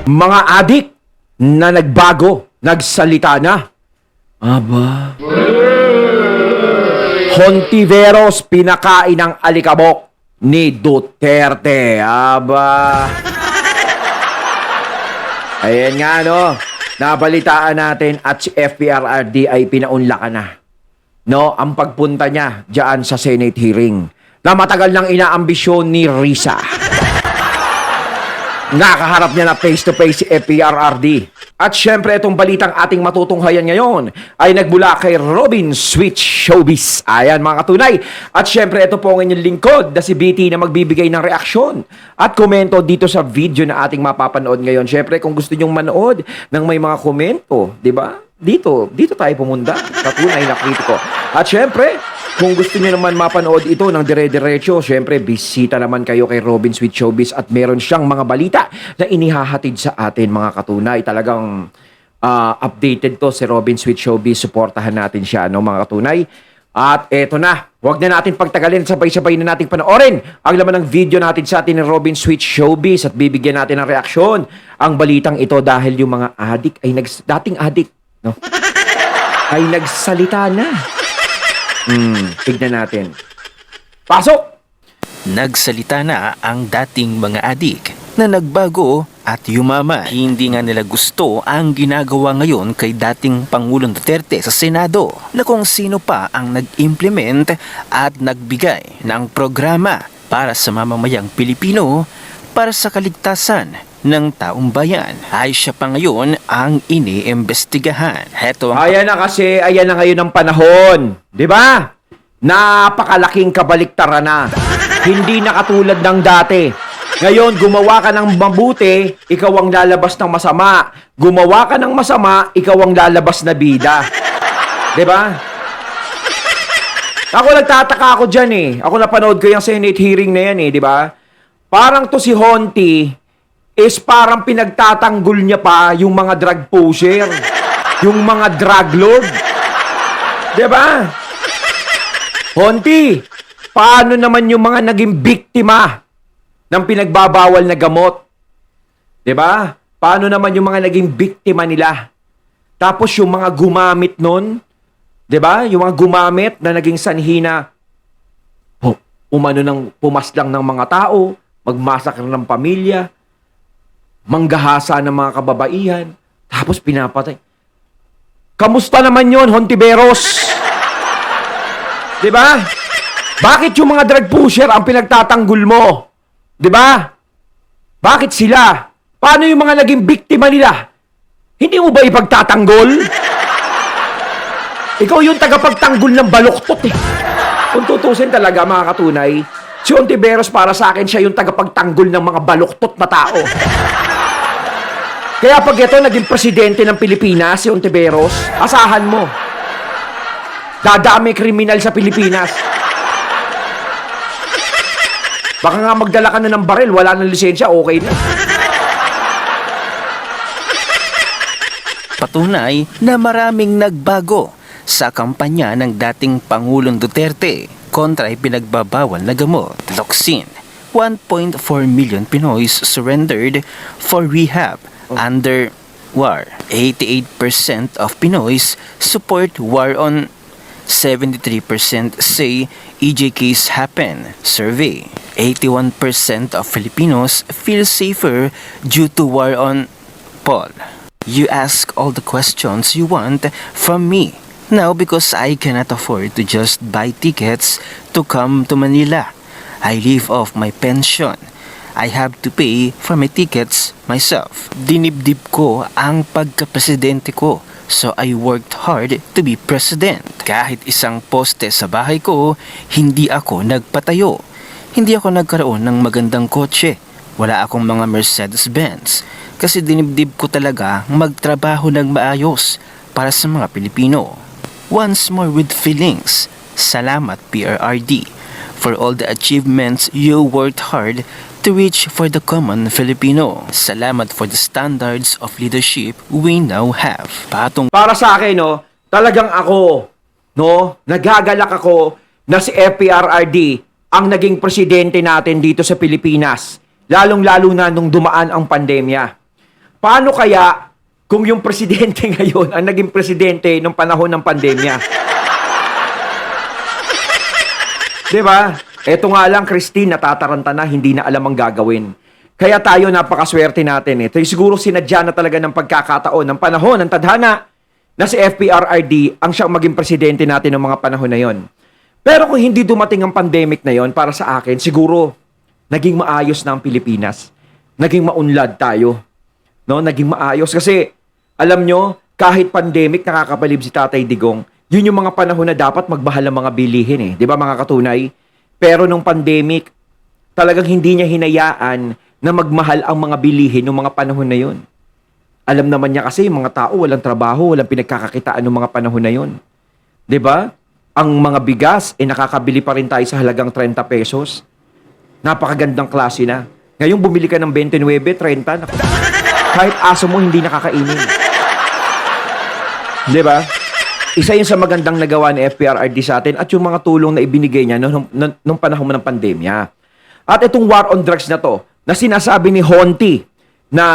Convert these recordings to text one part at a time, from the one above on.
Mga adik na nagbago, nagsalita na. Aba. Hontiveros pinakain ng alikabok ni Duterte. Aba. Ayan nga no. Nabalitaan natin at si FPRRD ay pinaunlakan na. No, ang pagpunta niya diyan sa Senate hearing na matagal nang inaambisyon ni Risa. Nakaharap niya na face-to-face si FPRRD. At syempre, itong balitang ating matutunghayan ngayon ay nagmula kay Robin Sweet Showbiz. Ayan mga katunay. At syempre, ito po ang inyong lingkod na si BT na magbibigay ng reaksyon at komento dito sa video na ating mapapanood ngayon. Syempre, kung gusto nyong manood ng may mga komento, di ba? Dito tayo pumunta. Katunay na kritiko. At syempre, kung gusto niyo naman mapanood ito ng dire-diretso, syempre, bisita naman kayo kay Robin Sweet Showbiz at meron siyang mga balita na inihahatid sa atin mga katunay. Talagang updated to si Robin Sweet Showbiz. Suportahan natin siya, no, mga katunay. At eto na, huwag na natin pagtagalin, sabay-sabay na natin panoorin ang laman ng video natin sa atin ni Robin Sweet Showbiz at bibigyan natin ng reaksyon ang balitang ito dahil yung mga adik ay dating adik, no? Ay nagsalita na. Tignan natin. Pasok! Nagsalita na ang dating mga adik na nagbago at yumaman. Hindi nga nila gusto ang ginagawa ngayon kay dating Pangulong Duterte sa Senado na kung sino pa ang nag-implement at nagbigay ng programa para sa mamamayang Pilipino para sa kaligtasan ng taong bayan ay siya pa ngayon ang iniimbestigahan. Heto ang Ayan na ngayon ang panahon. Di ba? Napakalaking kabaliktaran na. Hindi na katulad ng dati. Ngayon, gumawa ka ng mabuti, ikaw ang lalabas ng masama. Gumawa ka ng masama, ikaw ang lalabas na bida. Di ba? Ako nagtataka ako dyan eh. Ako napanood ko yung Senate hearing na yan eh, di ba? Parang to si Honti is parang pinagtatanggol niya pa yung mga drug pusher, yung mga drug lord. Diba? Honti, paano naman yung mga naging biktima ng pinagbabawal na gamot? Diba? Paano naman yung mga naging biktima nila? Tapos yung mga gumamit nun, diba? Yung mga gumamit na naging sanhi na pumaslang ng mga tao, magmasakar ng pamilya, manggahasa ng mga kababaihan, tapos pinapatay. Kamusta naman yon, Hontiveros? Diba? Bakit yung mga drug pusher ang pinagtatanggol mo? Diba? Bakit sila? Paano yung mga naging biktima nila? Hindi mo ba ipagtatanggol? Ikaw yung tagapagtanggol ng baluktot eh. Kung tutusin talaga mga katunay, si Hontiveros para sa akin siya yung tagapagtanggol ng mga baluktot na tao. Kaya pag ito naging presidente ng Pilipinas, si Hontiveros, asahan mo. Dadami kriminal sa Pilipinas. Baka nga magdala ka na ng baril, wala nang lisensya, okay na. patunay na maraming nagbago sa kampanya ng dating Pangulong Duterte kontra ipinagbabawal na gamot, Loxin. 1.4 million Pinoys surrendered for rehab under war. 88% of Pinoys support war on. 73% say EJKs happen. Survey. 81% of Filipinos feel safer due to war on. Paul. You ask all the questions you want from me. Now because I cannot afford to just buy tickets to come to Manila. I live off my pension. I have to pay for my tickets myself. Dinibdib ko ang pagka-presidente ko. So I worked hard to be president. Kahit isang poste sa bahay ko, hindi ako nagpatayo. Hindi ako nagkaroon ng magandang kotse. Wala akong mga Mercedes-Benz. Kasi dinibdib ko talaga magtrabaho ng maayos para sa mga Pilipino. Once more with feelings, salamat PRRD for all the achievements you worked hard to reach for the common Filipino. Salamat for the standards of leadership we now have. Para sa akin, no, talagang ako, no, nagagalak ako na si FPRRD ang naging presidente natin dito sa Pilipinas. Lalong-lalo na nung dumaan ang pandemya. Paano kaya kung yung presidente ngayon ang naging presidente nung panahon ng pandemya? Diba? Eto nga lang, Christine, natataranta na, hindi na alam ang gagawin. Kaya tayo, napakaswerte natin. Ito siguro sinadya na talaga ng pagkakataon, ng panahon, ng tadhana, na si FPRRD ang siyang maging presidente natin ng mga panahon na yon. Pero kung hindi dumating ang pandemic na yon, para sa akin, siguro, naging maayos na ang Pilipinas. Naging maunlad tayo. No? Naging maayos. Kasi, alam nyo, kahit pandemic, nakakapalib si Tatay Digong. Yun yung mga panahon na dapat magmahal ang mga bilihin eh. Di ba mga katunay? Pero nung pandemic, talagang hindi niya hinayaan na magmahal ang mga bilihin ng mga panahon na yun. Alam naman niya kasi yung mga tao walang trabaho, walang pinagkakakitaan ng mga panahon na yun. 'Di ba? Ang mga bigas nakakabili pa rin tayo sa halagang 30 pesos. Napakagandang klase na. Ngayon bumili ka ng 29, 30, naku, kahit aso mo hindi nakakainin. 'Di ba? Isa yun sa magandang nagawa ni FPRRD sa atin at yung mga tulong na ibinigay niya nung panahon ng pandemya. At itong war on drugs na to, na sinasabi ni Honti na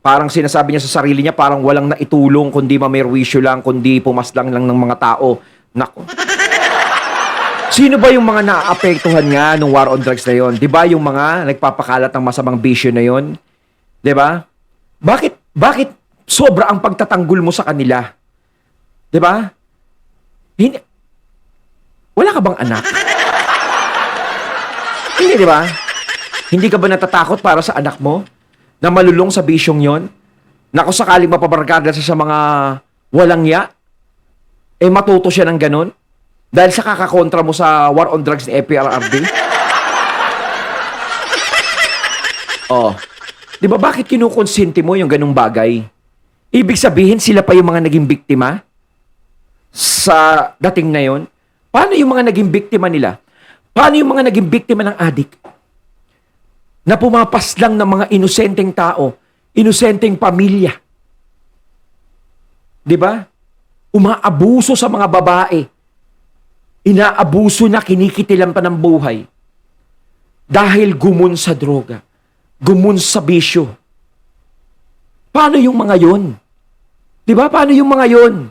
parang sinasabi niya sa sarili niya parang walang naitulong kundi mamerwisyo lang, kundi pumaslang lang ng mga tao. Nako. Sino ba yung mga naapektuhan nga ng war on drugs na yon? 'Di ba yung mga nagpapakalat ng masamang bisyo na yon? 'Di ba? Bakit sobra ang pagtatanggol mo sa kanila? 'Di ba? Wala ka bang anak? Hindi, 'di ba? Hindi ka ba natatakot para sa anak mo na malulong sa bisyong yon? Na kung sakaling mapabarkada siya sa mga walang ya, matuto siya ng ganun? Dahil sa kakakontra mo sa war on drugs ni FPRRD? Oh. Di ba bakit kinukonsinti mo yung ganung bagay? Ibig sabihin sila pa yung mga naging biktima sa dating na yon? Paano yung mga naging biktima nila? Paano yung mga naging biktima ng adik? Na pumapas lang ng mga inosenteng tao, inosenteng pamilya. 'Di ba? Umaabuso sa mga babae. Inaabuso na, kinikitilan pa ng buhay. Dahil gumun sa droga. Gumun sa bisyo. Paano yung mga yon? 'Di ba? Paano yung mga yon?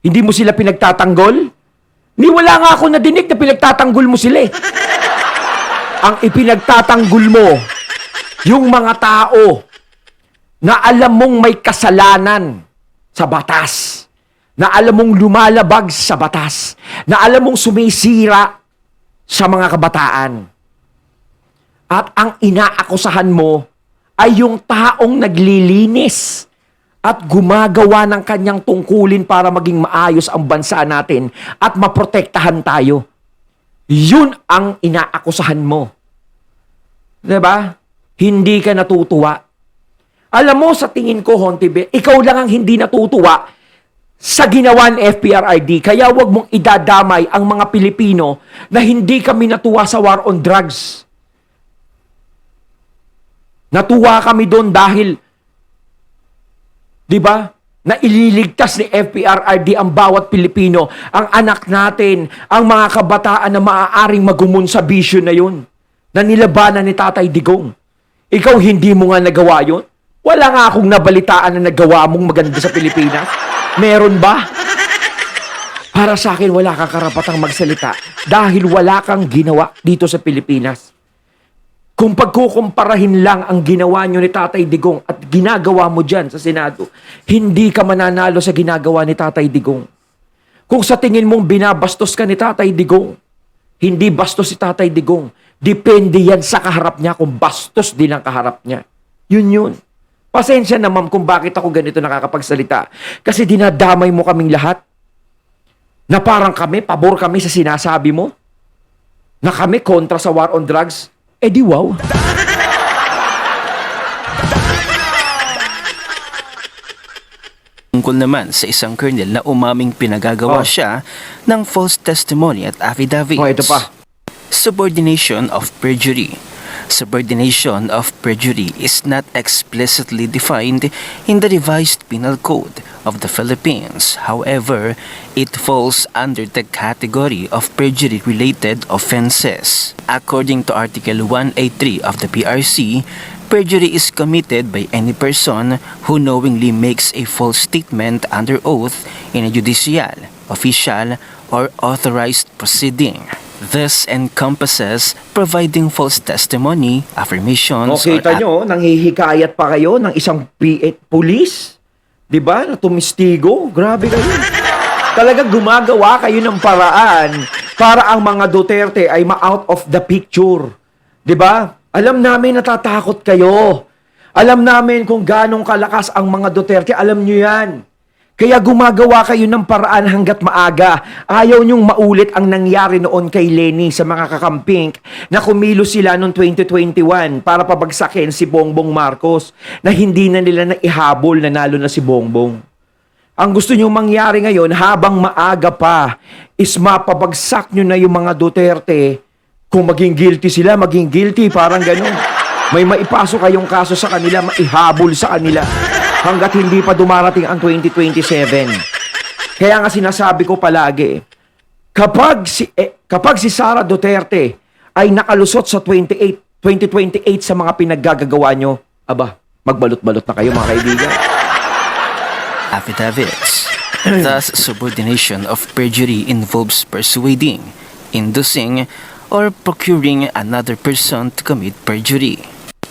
Hindi mo sila pinagtatanggol? Ni wala nga ako nadinig na pinagtatanggol mo sila eh. Ang ipinagtatanggol mo, yung mga tao na alam mong may kasalanan sa batas, na alam mong lumalabag sa batas, na alam mong sumisira sa mga kabataan. At ang inaakusahan mo ay yung taong naglilinis at gumagawa ng kanyang tungkulin para maging maayos ang bansa natin at maprotektahan tayo. Yun ang inaakusahan mo. 'Di ba? Hindi ka natutuwa. Alam mo, sa tingin ko, Hontibe, ikaw lang ang hindi natutuwa sa ginawa ni FPRRD. Kaya wag mong idadamay ang mga Pilipino na hindi kami natuwa sa war on drugs. Natuwa kami doon dahil, 'di ba? Na ililigtas ni FPRRD ang bawat Pilipino, ang anak natin, ang mga kabataan na maaaring magumon sa bisyo na yun, na nilabanan ni Tatay Digong. Ikaw hindi mo nga nagawa yun? Wala nga akong nabalitaan na nagawa mong maganda sa Pilipinas. Meron ba? Para sa akin, wala kang karapatang magsalita dahil wala kang ginawa dito sa Pilipinas. Kung pagkukumparahin lang ang ginawa nyo ni Tatay Digong at ginagawa mo dyan sa Senado, hindi ka mananalo sa ginagawa ni Tatay Digong. Kung sa tingin mong binabastos ka ni Tatay Digong, hindi bastos si Tatay Digong. Depende yan sa kaharap niya kung bastos din ang kaharap niya. Yun. Pasensya na ma'am kung bakit ako ganito nakakapagsalita. Kasi dinadamay mo kaming lahat. Na parang kami, pabor kami sa sinasabi mo. Na kami kontra sa war on drugs. Di wow. Tungkol naman sa isang colonel na umaming pinagagawa siya ng false testimony at affidavits. Ito pa. Subordination of perjury. Subordination of perjury is not explicitly defined in the revised penal code of the Philippines. However, it falls under the category of perjury-related offenses. According to Article 183 of the PRC, Perjury is committed by any person who knowingly makes a false statement under oath in a judicial, official, or authorized proceeding. This encompasses providing false testimony, affirmations, O kita nyo, nanghihikayat pa kayo ng isang police? Diba? Na tumistigo? Grabe kayo. Talagang gumagawa kayo ng paraan para ang mga Duterte ay ma-out of the picture. Diba? Alam namin natatakot kayo. Alam namin kung ganong kalakas ang mga Duterte. Alam nyo yan. Kaya gumagawa kayo ng paraan hanggat maaga. Ayaw nyong maulit ang nangyari noon kay Lenny sa mga kakamping na kumilos sila noong 2021 para pabagsakin si Bongbong Marcos na hindi na nila naihabol, nanalo na si Bongbong. Ang gusto nyo mangyari ngayon habang maaga pa is mapabagsak nyo na yung mga Duterte. Kung maging guilty sila, maging guilty, parang ganun. May maipasok kayong kaso sa kanila, maihabol sa kanila hanggat hindi pa dumarating ang 2027. Kaya nga sinasabi ko palagi, kapag si Sara Duterte ay nakalusot sa 2028 sa mga pinaggagawa nyo, aba, magbalot-balot na kayo mga kaibigan. affidavits. Thus, subordination of perjury involves persuading, inducing, or procuring another person to commit perjury.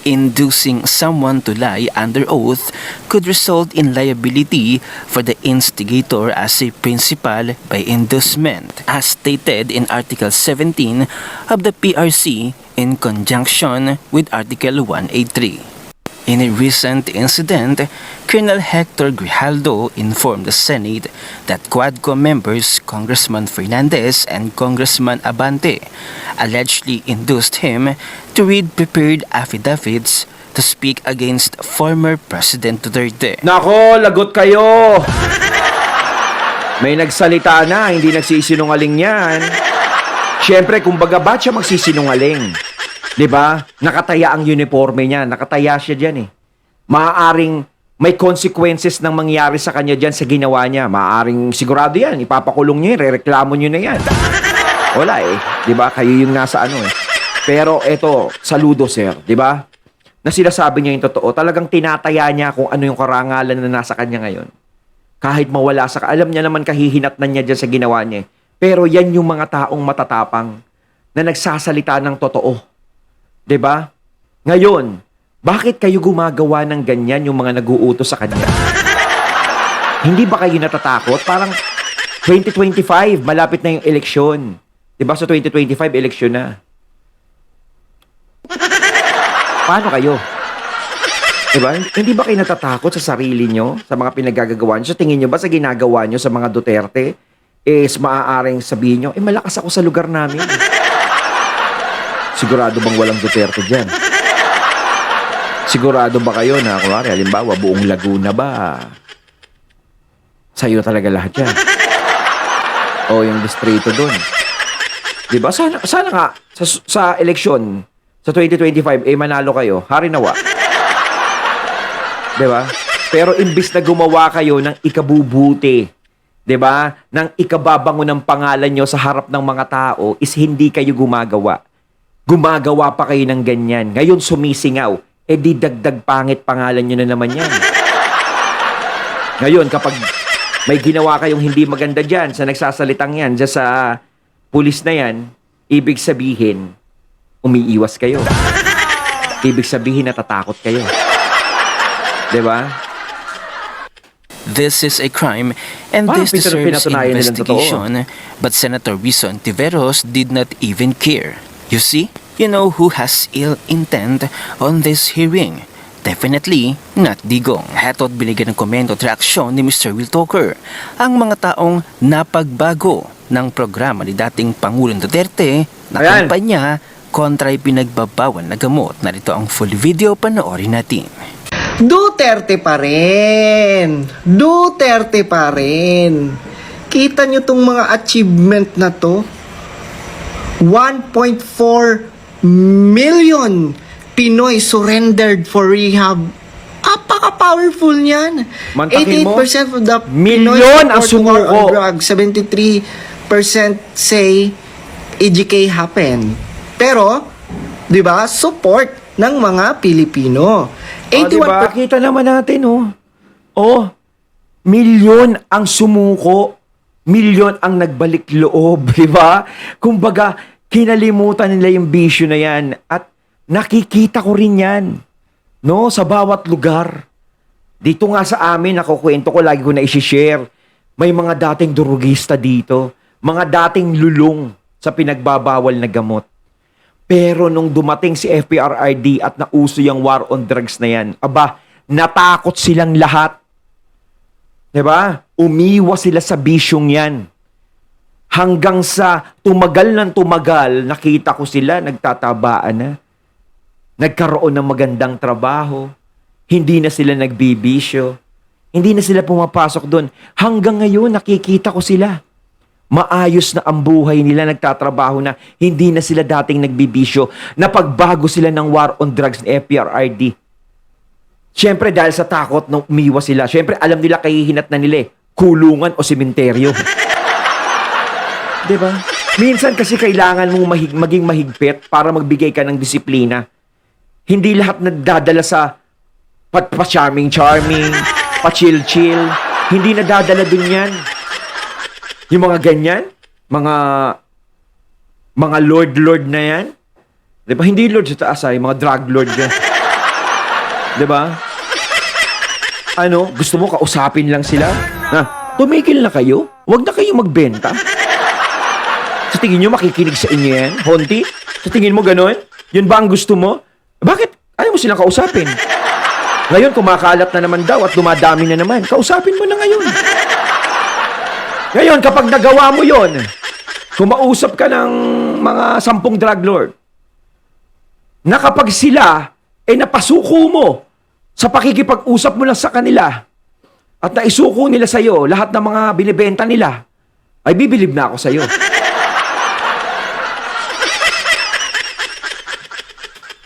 Inducing someone to lie under oath could result in liability for the instigator as a principal by inducement, as stated in Article 17 of the PRC in conjunction with Article 183. In a recent incident, Colonel Hector Grijaldo informed the Senate that Quadcom members Congressman Fernandez and Congressman Abante allegedly induced him to read prepared affidavits to speak against former President Duterte. Nako, lagot kayo! May nagsalita na, hindi nagsisinungaling yan. Siyempre, kumbaga ba siya magsisinungaling? 'Di ba? Nakataya ang uniforme niya, nakataya siya diyan eh. Maaaring may consequences nang mangyari sa kanya diyan sa ginawa niya. Maaaring sigurado 'yan, ipapakulong niyo, irereklamo niyo na 'yan. Wala eh, 'di ba? Kayo yung nasa ano eh. Pero eto, saludo sir, 'di ba? Na sinasabi niya yung totoo, talagang tinataya niya kung ano yung karangalan na nasa kanya ngayon. Kahit mawala sa alam niya naman kahihinatnan niya diyan sa ginawa niya. Pero yan yung mga taong matatapang na nagsasalita ng totoo. 'Di ba? Ngayon, bakit kayo gumagawa ng ganyan yung mga nag-uutos sa kanya? Hindi ba kayo natatakot? Parang 2025, malapit na yung eleksyon. 'Di ba? Sa 2025 eleksyon na. Paano kayo? 'Di ba? Hindi ba kayo natatakot sa sarili nyo, sa mga pinagagagawa nyo? Sa tingin nyo ba sa ginagawa nyo sa mga Duterte is maaaring sabihin nyo, malakas ako sa lugar namin. Sigurado bang walang Duterte dyan? Sigurado ba kayo na, kunwari, halimbawa, buong Laguna ba? Sa'yo talaga lahat yan. O yung distrito dun. Diba? Sana nga, sa eleksyon, sa 2025, manalo kayo. Hari nawa. Diba? Pero imbis na gumawa kayo ng ikabubuti, diba? Nang ikababango ng pangalan nyo sa harap ng mga tao, is hindi kayo gumagawa. Gumagawa pa kayo ng ganyan. Ngayon sumisingaw. Di dagdag pangit pangalan nyo na naman yan. Ngayon, kapag may ginawa kayong hindi maganda dyan, sa nagsasalitang yan, dyan sa pulis na yan, ibig sabihin, umiiwas kayo. Ibig sabihin, natatakot kayo. Diba? This is a crime and this deserves investigation, but Senator Risa Ontiveros did not even care. You see, you know who has ill intent on this hearing. Definitely not Digong. Heto't binigyan ng komento at reaksyon ni Mr. Will Talker ang mga taong napagbago ng programa ni dating Pangulong Duterte na kampanya kontra ipinagbabawal na gamot. Narito ang full video, panoorin natin. Duterte pa rin. Duterte pa rin. Kita nyo tong mga achievement na to. 1.4 million Pinoy surrendered for rehab. Apaka-powerful niyan. 88% of the milyon ang sumuko. Drugs, 73% say EGK happened. Pero, 'Di ba? Support ng mga Pilipino. O, diba? Kita naman natin, oh. Oh, milyon ang sumuko. Milyon ang nagbalik loob, di ba? Kumbaga, kinalimutan nila yung bisyo na yan. At nakikita ko rin yan. No? Sa bawat lugar. Dito nga sa amin, nakukwento ko, lagi ko na isi-share. May mga dating durugista dito. Mga dating lulong sa pinagbabawal na gamot. Pero nung dumating si FPRRD at nauso yung war on drugs na yan, aba, natakot silang lahat. Diba? Umiwas sila sa bisyong yan. Hanggang sa tumagal ng tumagal, nakita ko sila, nagtatabaan na. Nagkaroon ng magandang trabaho. Hindi na sila nagbibisyo. Hindi na sila pumapasok doon. Hanggang ngayon, nakikita ko sila. Maayos na ang buhay nila, nagtatrabaho na, hindi na sila dating nagbibisyo, napagbago sila ng war on drugs ng FPRRD. Siyempre dahil sa takot nung umiwas sila, siyempre alam nila kahihinat na nila kulungan o sementeryo. Diba? Minsan kasi kailangan mong maging mahigpit para magbigay ka ng disiplina. Hindi lahat nadadala sa pa-charming, pa-chill-chill. Hindi nadadala dun yan. Yung mga ganyan, mga lord na yan. Di ba? Hindi lord sa taas ay, mga drug lord yan. Di ba? Ano, gusto mo kausapin lang sila? Ha? Tumigil na kayo? Huwag na kayo magbenta. Sa tingin nyo makikinig sa inyo yan? Honti? Sa tingin mo ganon? Yun ba ang gusto mo? Bakit? Ayaw mo silang kausapin. Ngayon, kumakalat na naman daw at dumadami na naman. Kausapin mo na ngayon. Ngayon, kapag nagawa mo yon, kumausap ka ng mga 10 drug lord, na kapag sila, napasuko mo sa pakikipag-usap mo lang sa kanila, at naisuko nila sa'yo, lahat ng mga binibenta nila, ay bibilib na ako sa'yo.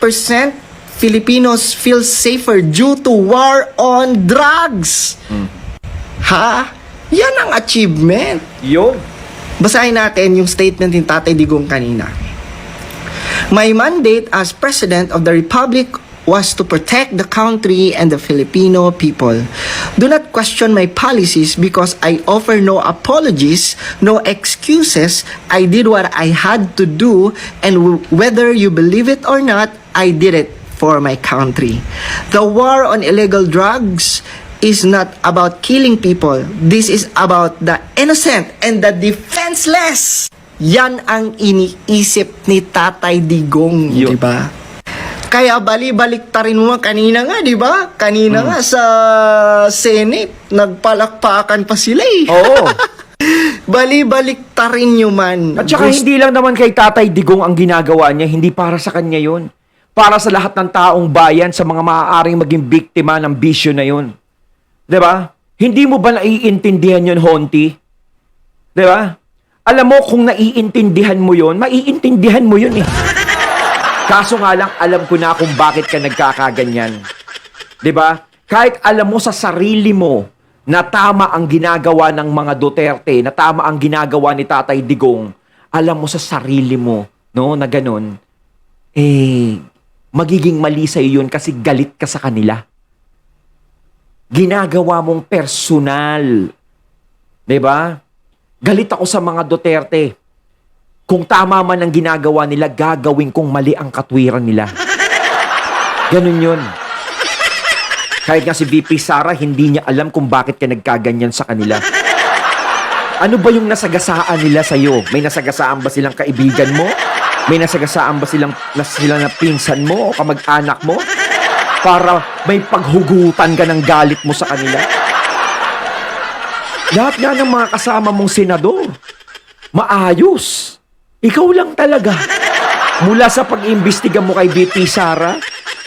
Percent Filipinos feel safer due to war on drugs. Ha? Yan ang achievement. Yun. Basahin natin yung statement ni Tatay Digong kanina. My mandate as President of the Republic was to protect the country and the Filipino people. Do not question my policies because I offer no apologies, no excuses. I did what I had to do, and whether you believe it or not, I did it for my country. The war on illegal drugs is not about killing people. This is about the innocent and the defenseless. Yan ang iniisip ni Tatay Digong, Yo. di ba? Kaya bali-baliktarin mo kanina nga, di ba? Kanina nga sa Senate, nagpalakpakan pa sila eh. Oo. Bali-baliktarin nyo man. At saka hindi lang naman kay Tatay Digong ang ginagawa niya, hindi para sa kanya yon. Para sa lahat ng taong bayan, sa mga maaaring maging biktima ng bisyo na yon. Diba? Hindi mo ba naiintindihan yun, Honti? Diba? Alam mo, kung naiintindihan mo yun, maiintindihan mo yun eh. Kaso nga lang, alam ko na kung bakit ka nagkakaganyan. Diba? Kahit alam mo sa sarili mo na tama ang ginagawa ng mga Duterte, na tama ang ginagawa ni Tatay Digong, alam mo sa sarili mo, no, na ganun, magiging mali sa'yo yun kasi galit ka sa kanila. Ginagawa mong personal. Diba? Galit ako sa mga Duterte. Kung tama man ang ginagawa nila, gagawin kong mali ang katwiran nila. Ganun yun. Kahit nga si VP Sara, hindi niya alam kung bakit ka nagkaganyan sa kanila. Ano ba yung nasagasaan nila sa'yo? May nasagasaan ba silang kaibigan mo? May nasagasaan ba sila na pinsan mo o kamag-anak mo? Para may paghugutan ka ng galit mo sa kanila? Lahat nga ng mga kasama mong senador, maayos. Ikaw lang talaga. Mula sa pag-imbestiga mo kay VP Sara,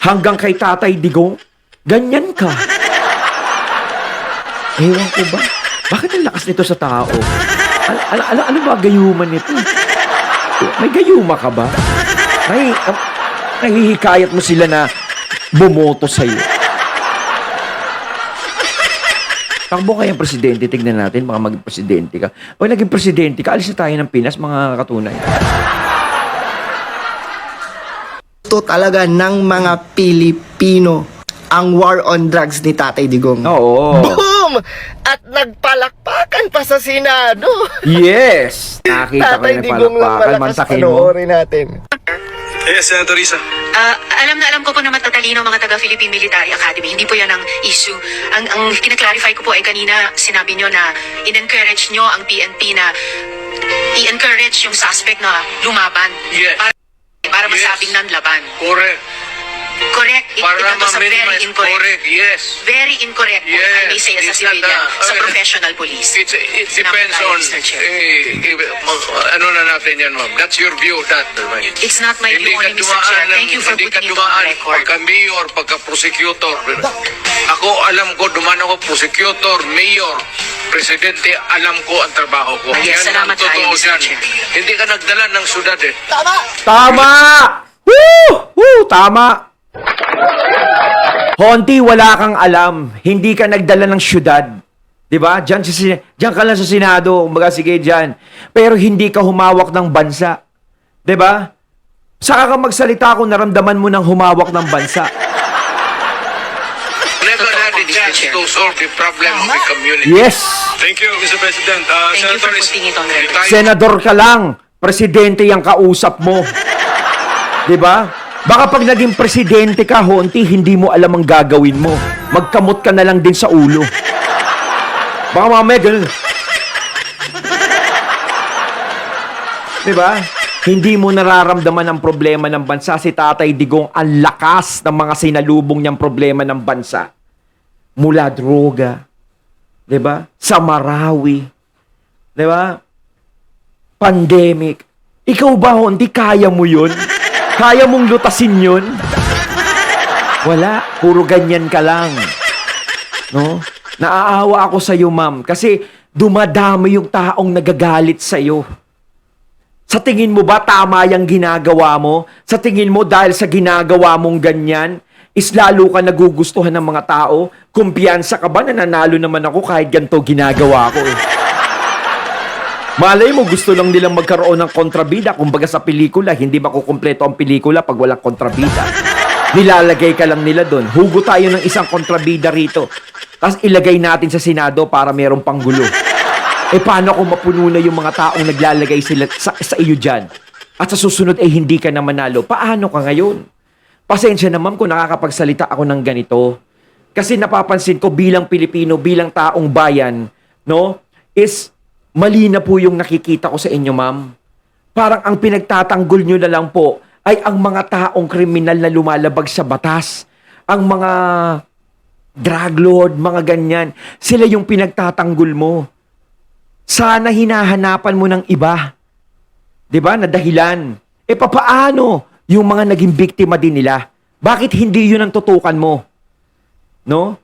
hanggang kay Tatay Digong, ganyan ka. Ewan ko ba? Bakit ang lakas nito sa tao? Ano ba gayuman nito? May gayuma ka ba? Nahihikayat mo sila na bumoto sa'yo. Takbo kayang presidente, tignan natin, baka maging presidente ka. O naging presidente ka, alis na tayo ng Pinas, mga katunay. gusto talaga ng mga Pilipino ang war on drugs ni Tatay Digong. Oo. Boom! At nagpalakpakan pa sa Senado. Yes! Nakita ko Tatay yung Digong lang palakpakan. malakas, Mansakin mo. panoorin natin. Yes, Senator Risa. Alam ko po na matatalino mga taga-Philippine Military Academy. Hindi po yan ang issue. Ang kinaklarify ko po ay kanina sinabi nyo na in-encourage nyo ang PNP na i-encourage yung suspect na lumaban. Yes. Para Yes. masabing nanlaban. Correct. Correct. Para Ito sa very ma-minimize. incorrect. Correct, yes. Very incorrect po, Yes. I may say as a It's not civilian, a- sa professional police. It depends Sinabi tayo, on, Mr. Chair. ano na natin yan, ma'am. That's your view, that. It's not my view only, Mr. Chair. Thank you for hindi ka putting it on dumaan record. pagka-mayor, pagka-prosecutor. Ako, alam ko, dumaan ako prosecutor, mayor, presidente, alam ko ang trabaho ko. Yes, Yan ang salamat tayo, totoo Mr. dyan. Chair. Hindi ka nagdala ng syudad eh. Tama! Woo! Woo! Tama! Honti, wala kang alam. Hindi ka nagdala ng syudad. 'Di ba? Diyan ka lang sa Senado, kumbaga sige diyan. Pero hindi ka humawak ng bansa. 'Di ba? Saka ka magsalita kung naramdaman mo ng humawak ng bansa. Never Totoo had po, a Mr. chance Chair. to solve the problem of the community. Yes! Thank you, Mr. President. Thank you for putting it on record. Senador ka lang. Presidente yung kausap mo. 'Di ba? Baka pag naging presidente ka, Honti, hindi mo alam ang gagawin mo. Magkamot ka na lang din sa ulo. Baka mamaya ganun. Diba? Hindi mo nararamdaman ang problema ng bansa. Si Tatay Digong, ang lakas ng mga sinalubong niyang problema ng bansa. Mula droga. Diba? Sa Marawi. Diba? Pandemic. Ikaw ba, Honti, kaya mo yun? Kaya mong lutasin yun? Wala. Puro ganyan ka lang. No? Naaawa ako sa iyo, ma'am. Kasi dumadami yung taong nagagalit sa iyo. Sa tingin mo ba tama yung ginagawa mo? Sa tingin mo dahil sa ginagawa mong ganyan, is lalo ka nagugustuhan ng mga tao? Kumpiyansa ka ba na nanalo naman ako kahit ganito ginagawa ko eh? Malay mo, gusto lang nilang magkaroon ng kontrabida. Kumbaga sa pelikula, hindi makukumpleto ang pelikula pag walang kontrabida. Nilalagay ka lang nila doon. Hugo tayo ng isang kontrabida rito. Tapos ilagay natin sa Senado para merong panggulo. Eh paano kung mapuno na yung mga taong naglalagay sila sa iyo dyan? At sa susunod ay hindi ka na manalo. Paano ka ngayon? Pasensya naman kung nakakapagsalita ako ng ganito. Kasi napapansin ko bilang Pilipino, bilang taong bayan, no, is mali na po yung nakikita ko sa inyo, ma'am. Parang ang pinagtatanggol nyo na lang po ay ang mga taong kriminal na lumalabag sa batas. Ang mga drug lord, mga ganyan. Sila yung pinagtatanggol mo. Sana hinahanapan mo ng iba. 'Di ba? Na dahilan. Eh papaano yung mga naging biktima din nila? Bakit hindi yun ang tutukan mo? No?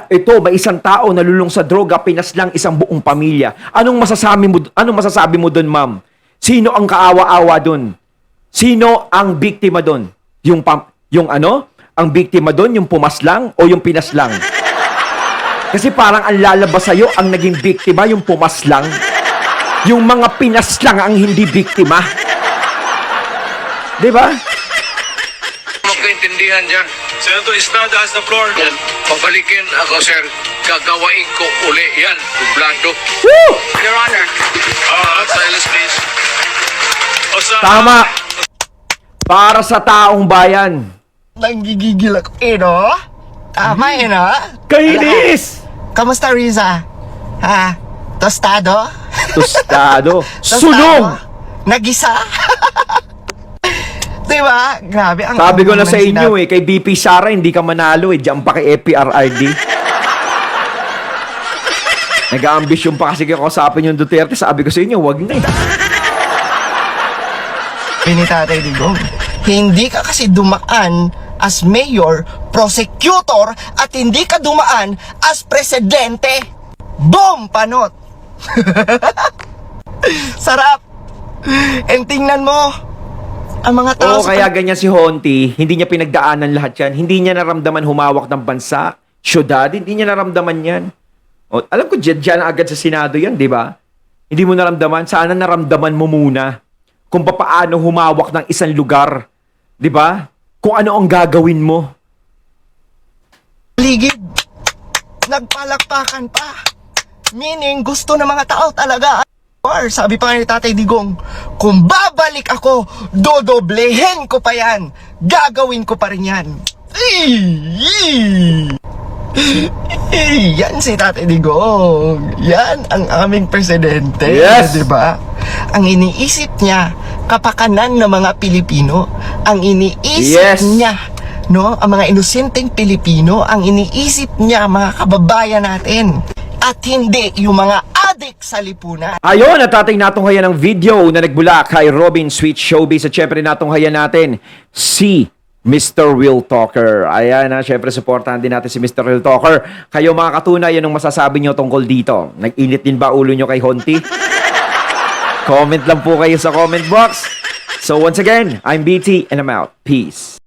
Ito, may isang tao nalulong sa droga, pinaslang isang buong pamilya. Anong masasabi mo doon, ma'am? Sino ang kaawa-awa doon? Sino ang biktima doon? Ang biktima doon, yung pumaslang o yung pinaslang? Kasi parang ang lalabas sa'yo, ang naging biktima, yung pumaslang. Yung mga pinaslang ang hindi biktima. Di ba? Magkaintindihan dyan. Senator Estrada has the floor. Yan. Pabalikin ako, sir. Gagawain ko uli yan. Dublado. Woo! Your Honor. Silence, please. Tama. Para sa taong bayan. Nanggigigil ako. No? Tama no? Kainis! Kamusta, Riza? Ha? Tostado? Tostado. Tostado? Sunog! Nagisa? Diba? Grabe. Sabi ko na sa inyo kay BP Sara, hindi ka manalo diyan pa kay FPRRD. Nag-aambisyon pa kasi kausapin yung Duterte. Sabi ko sa inyo, wag na eh. Tatay Digong, hindi ka kasi dumaan as mayor, prosecutor, at hindi ka dumaan as presidente. Boom! Panot! Sarap! And tingnan mo, ang mga tao Oo, kaya ganyan si Honti, hindi niya pinagdaanan lahat yan. Hindi niya naramdaman humawak ng bansa, syudad, hindi niya naramdaman yan. O, alam ko, dyan agad sa Senado yan, di ba? Hindi mo naramdaman. Sana naramdaman mo muna kung paano humawak ng isang lugar 'Di ba? Kung ano ang gagawin mo. Ligid. Nagpalakpakan pa. Meaning, gusto ng mga tao talaga. Sabi pa nga ni Tatay Digong, kung babalik ako, dodoblehin ko pa yan. Gagawin ko pa rin yan. Yan si Tatay Digong. Yan ang aming presidente. Yes! Diba? Ang iniisip niya, kapakanan ng mga Pilipino. Ang iniisip Yes! niya, no, ang mga inosenteng Pilipino, ang iniisip niya, mga kababayan natin. At hindi yung mga adik sa lipunan. Ayun, at ating natunghayan ng video na nagbula kay Robin Sweet Showbiz at syempre natunghayan natin si Mr. Real Talker. Ayan na, syempre supportahan din natin si Mr. Real Talker. Kayo mga katunay, anong masasabi nyo tungkol dito? Nag-init din ba ulo nyo kay Honti? Comment lang po kayo sa comment box. So once again, I'm BT and I'm out. Peace.